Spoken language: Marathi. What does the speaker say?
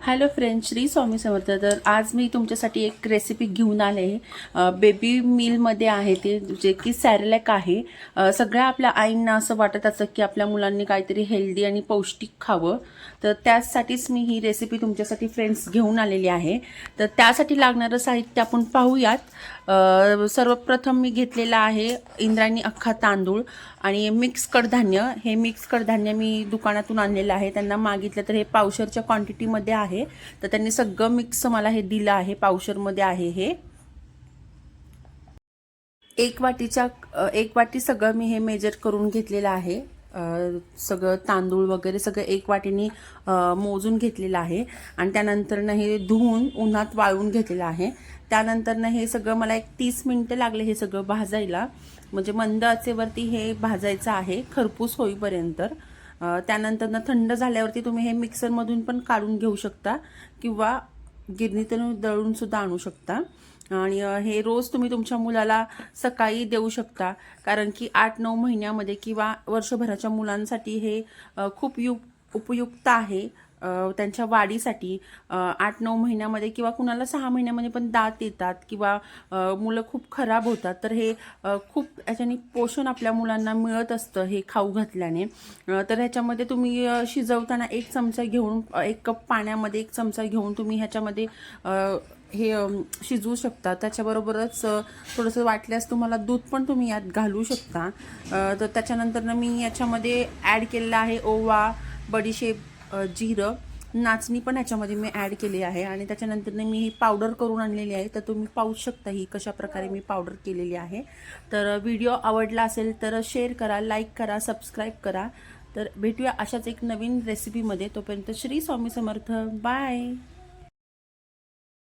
Hello friends, Shri Swami Samarth. तर आज मी तुमच्यासाठी एक रेसिपी घेऊन आले आहे. बेबी मीलमध्ये आहे ते, जे की सॅरेलॅक आहे. सगळ्या आपल्या आईंना असं वाटत असतं की आपल्या मुलांनी काहीतरी हेल्दी आणि पौष्टिक खावं. तर त्यासाठीच मी ही रेसिपी तुमच्यासाठी फ्रेंड्स घेऊन आलेली आहे. तर त्यासाठी लागणारं साहित्य आपण पाहूयात. सर्वप्रथम मी घेतलेला आहे इंद्रायणी अख्खा तांदूळ आणि मिक्स कडधान्य. हे मिक्स कडधान्य मी दुकानातून आणलेलं आहे. त्यांना मागितलं तर हे पावशरच्या क्वांटिटीमध्ये आहे. तर त्यांनी सगळं मिक्स मला हे दिलं आहे. पावशरमध्ये आहे हे. एक वाटी सगळं मी हे मेजर करून घेतलेलं आहे. सगळं तांदूळ वगैरे सगळं एक वाटीनी मोजून घेतलेलं आहे. आणि त्यानंतरनं हे धुवून उन्हात वाळवून घेतलेलं आहे. त्यानंतरनं हे सगळं मला एक 30 मिनिटं लागले हे सगळं भाजायला. म्हणजे मंद आचेवरती हे भाजायचं आहे खरपूस होईपर्यंत. त्यानंतरनं थंड झाल्यावरती तुम्ही हे मिक्सरमधून पण काढून घेऊ शकता किंवा गिरणीतून दळून सुद्धा आणू शकता. आणि हे रोज तुम्ही तुमच्या मुलाला सकाळी देऊ शकता, कारण की 8-9 महिन्यामध्ये किंवा वर्षभराच्या मुलांसाठी हे खूप उपयुक्त आहे. त्यांच्या वाढीसाठी 8-9 महिन्यामध्ये किंवा कुणाला 6 महिन्यामध्ये पण दात येतात किंवा मुलं खूप खराब होतात, तर हे खूप याच्याने पोषण आपल्या मुलांना मिळत असतं हे खाऊ घातल्याने. तर ह्याच्यामध्ये तुम्ही शिजवताना 1 चमचा घेऊन 1 कप पाण्यामध्ये 1 चमचा घेऊन तुम्ही ह्याच्यामध्ये हे शिजवू शकता. त्याच्याबरोबरच थोडंसं वाटल्यास तुम्हाला दूध पण तुम्ही यात घालू शकता. तर त्याच्यानंतरनं मी याच्यामध्ये ॲड केलेलं आहे ओवा, बडीशेप, जिरं, नाचणी पण ह्याच्यामध्ये मी ॲड केली आहे. आणि त्याच्यानंतरनं मी ही पावडर करून आणलेली आहे. तर तुम्ही पाहू शकता ही कशा प्रकारे मी पावडर केलेली आहे. तर व्हिडिओ आवडला असेल तर शेअर करा, लाईक करा, सबस्क्राईब करा. तर भेटूया अशाच एक नवीन रेसिपीमध्ये. तोपर्यंत श्री स्वामी समर्थ. बाय.